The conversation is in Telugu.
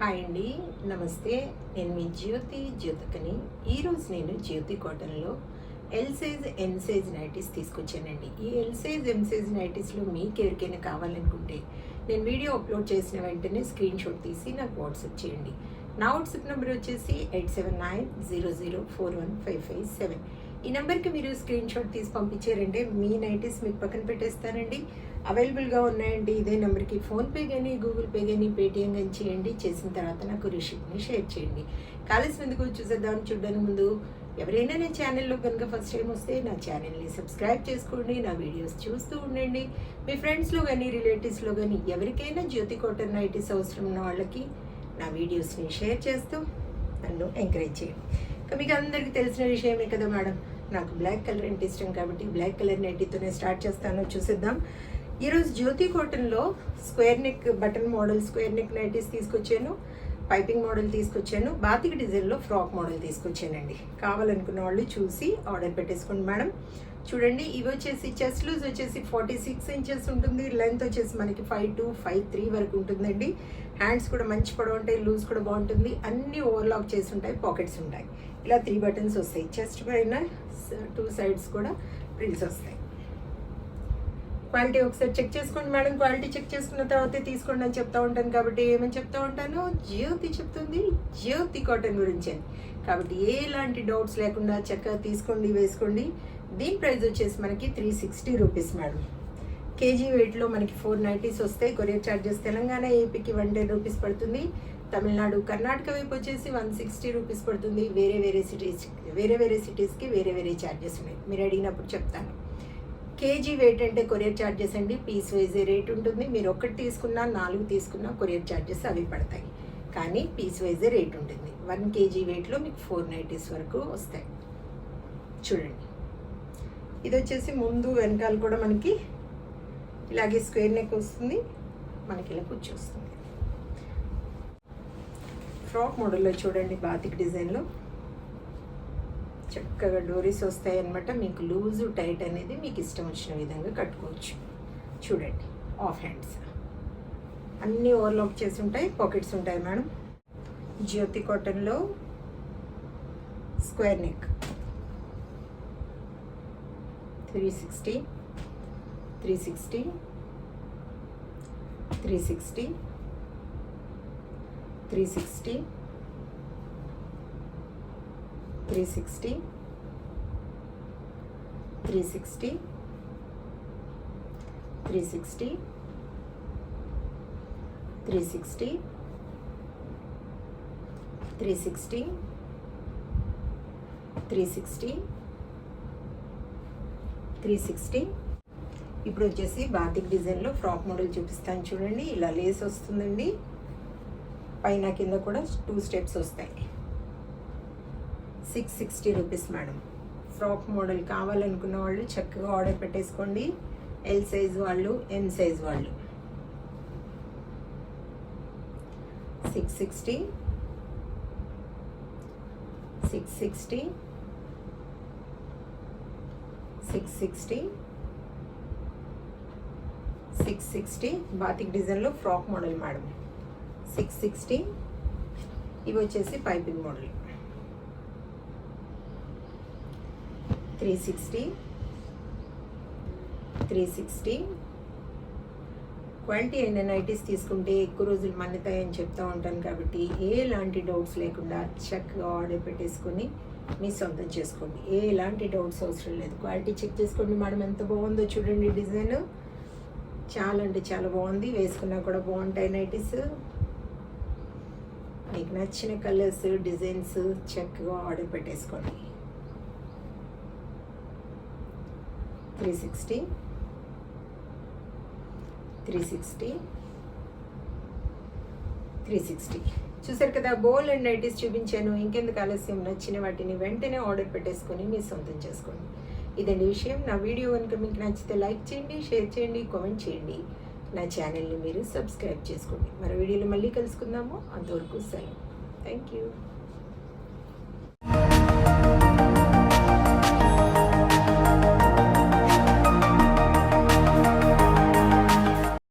హాయ్ అండి, నమస్తే. నేను మీ జ్యోతికని. ఈరోజు నేను జ్యోతి కాటన్లో L size M size nighties తీసుకొచ్చానండి. ఈ ఎల్ సైజ్ ఎం సైజ్ నైటీస్లో మీకు ఎవరికైనా కావాలనుకుంటే నేను వీడియో అప్లోడ్ చేసిన వెంటనే స్క్రీన్ షాట్ తీసి నాకు వాట్సాప్ చేయండి. నా వాట్సాప్ నెంబర్ వచ్చేసి 8790041557. ఈ నెంబర్కి మీరు స్క్రీన్ షాట్ తీసి పంపించారంటే మీ నైటీస్ మీకు పక్కన పెట్టేస్తానండి. అవైలబుల్గా ఉన్నాయండి. ఇదే నెంబర్కి ఫోన్పే కానీ గూగుల్ పే కానీ పేటిఎం కానీ చేయండి. చేసిన తర్వాత నాకు రిసిప్ట్ని షేర్ చేయండి. కాలేసినందుకు చూసేద్దామని చూడడానికి ముందు ఎవరైనా నా ఛానల్లో కనుక ఫస్ట్ టైం వస్తే నా ఛానల్ని సబ్స్క్రైబ్ చేసుకోండి. నా వీడియోస్ చూస్తూ ఉండండి. మీ ఫ్రెండ్స్లో కానీ రిలేటివ్స్లో కానీ ఎవరికైనా జ్యోతి కాటన్ నైటీస్ అవసరం ఉన్న వాళ్ళకి నా వీడియోస్ని షేర్ చేస్తూ నన్ను ఎంకరేజ్ చేయండి. మీకు అందరికీ తెలిసిన విషయమే కదా మేడం, నాకు బ్లాక్ కలర్ అంటే ఇష్టం కాబట్టి బ్లాక్ కలర్ నైటీతోనే స్టార్ట్ చేస్తాను. చూసేద్దాం. ఈరోజు జ్యోతి కాటన్లో square neck button model square neck nighties తీసుకొచ్చాను. పైపింగ్ మోడల్ తీసుకొచ్చాను. బాతిక్ డిజైన్లో ఫ్రాక్ మోడల్ తీసుకొచ్చానండి. కావాలనుకున్న వాళ్ళు చూసి ఆర్డర్ పెట్టేసుకోండి మేడం. చూడండి, ఇవి వచ్చేసి చెస్ట్ లూజ్ వచ్చేసి 46 ఇంచెస్ ఉంటుంది. లెంత్ వచ్చేసి మనకి 5'2", 5'3" వరకు ఉంటుందండి. హ్యాండ్స్ కూడా మంచి పొడవు ఉంటాయి, లూజ్ కూడా బాగుంటుంది. అన్నీ ఓవర్లాక్ చేసి ఉంటాయి, పాకెట్స్ ఉంటాయి. ఇలా 3 బటన్స్ వస్తాయి. చెస్ట్ పైన 2 సైడ్స్ కూడా ప్రిల్స్ వస్తాయి. క్వాలిటీ ఒకసారి చెక్ చేసుకోండి మేడం. క్వాలిటీ చెక్ చేసుకున్న తర్వాతే తీసుకోండి అని చెప్తా ఉంటాను. కాబట్టి ఏమని చెప్తా ఉంటాను, జ్యోతి చెప్తుంది జ్యోతి కాటన్ గురించి అని. కాబట్టి ఎలాంటి డౌట్స్ లేకుండా చక్కగా తీసుకోండి, వేసుకోండి. దీని ప్రైస్ వచ్చేసి మనకి 360 రూపీస్ మేడం. కేజీ వెయిట్లో మనకి 4 నైటీస్ వస్తాయి. కొరియర్ ఛార్జెస్ తెలంగాణ ఏపీకి 110 రూపీస్ పడుతుంది. తమిళనాడు కర్ణాటక వైపు వచ్చేసి 160 రూపీస్ పడుతుంది. వేరే వేరే సిటీస్కి వేరే వేరే ఛార్జెస్ ఉన్నాయి. మీరు అడిగినప్పుడు చెప్తాను. కేజీ వెయిట్ అంటే కొరియర్ ఛార్జెస్ అండి. పీస్ వైజ్ రేట్ ఉంటుంది. మీరు 1 తీసుకున్నా 4 తీసుకున్నా కొరియర్ ఛార్జెస్ అవి పడతాయి. కానీ పీస్ వైజ్ రేట్ ఉంటుంది. 1 కేజీ వెయిట్లో మీకు 4 నైటీస్ వరకు వస్తాయి. చూడండి, ఇది వచ్చేసి ముందు వెనకాల కూడా మనకి ఇలాగే స్క్వేర్ నెక్ వస్తుంది. మనకి ఇలా కుచ్చి వస్తుంది. ఫ్రాక్ మోడల్లో చూడండి, బాతిక్ డిజైన్లో చక్కగా డోరీస్ వస్తాయి అన్నమాట. మీకు లూజు టైట్ అనేది మీకు ఇష్టం వచ్చిన విధంగా కట్టుకోవచ్చు. చూడండి, ఆఫ్ హ్యాండ్స్ అన్నీ ఓవర్లాక్ చేసి ఉంటాయి, పాకెట్స్ ఉంటాయి మేడం. జ్యోతి కాటన్లో స్క్వేర్ నెక్ 360 360 360 360 360 360 360 360 360 360 360. ఇప్పుడు వచ్చేసి బాతిక్ డిజైన్లో ఫ్రాక్ మోడల్ చూపిస్తాను. చూడండి, ఇలా లేస్ వస్తుందండి. పైన కింద కూడా 2 స్టెప్స్ వస్తాయి. 660 రూపీస్ మేడం. ఫ్రాక్ మోడల్ కావాలనుకున్న వాళ్ళు చక్కగా ఆర్డర్ పెట్టేసుకోండి. ఎల్ సైజ్ వాళ్ళు, ఎం సైజ్ వాళ్ళు. 660 660 660 660 బాతిక్ డిజైన్లో ఫ్రాక్ మోడల్ మేడం. 660. ఇవి వచ్చేసి పైపింగ్ మోడల్. 360 360. క్వాలిటీ అయిన నైటీస్ తీసుకుంటే ఎక్కువ రోజులు మన్నుతాయని చెప్తూ ఉంటాను. కాబట్టి ఎలాంటి డౌట్స్ లేకుండా చక్కగా ఆర్డర్ పెట్టేసుకొని మీ సొంతం చేసుకోండి. ఎలాంటి డౌట్స్ అవసరం లేదు. క్వాలిటీ చెక్ చేసుకోండి మేడం. ఎంత బాగుందో చూడండి. డిజైన్ చాలా అంటే చాలా బాగుంది. వేసుకున్నా కూడా బాగుంటాయి నైటీస్. మీకు నచ్చిన కలర్స్, డిజైన్స్ చక్కగా ఆర్డర్ పెట్టేసుకోండి. 360 360 360. చూసారు కదా, బోల్ అండ్ నైటీస్ చూపించాను. ఇంకెందుకు ఆలస్యం, నచ్చిన వాటిని వెంటనే ఆర్డర్ పెట్టేసుకొని మీ సొంతం చేసుకోండి. ఇదండి విషయం. నా వీడియో కనుక మీకు నచ్చితే లైక్ చేయండి, షేర్ చేయండి, కామెంట్ చేయండి. నా ఛానల్ని మీరు సబ్స్క్రైబ్ చేసుకోండి. మరో వీడియోలో మళ్ళీ కలుసుకుందాము. అంతవరకు సెలవు. Thank you.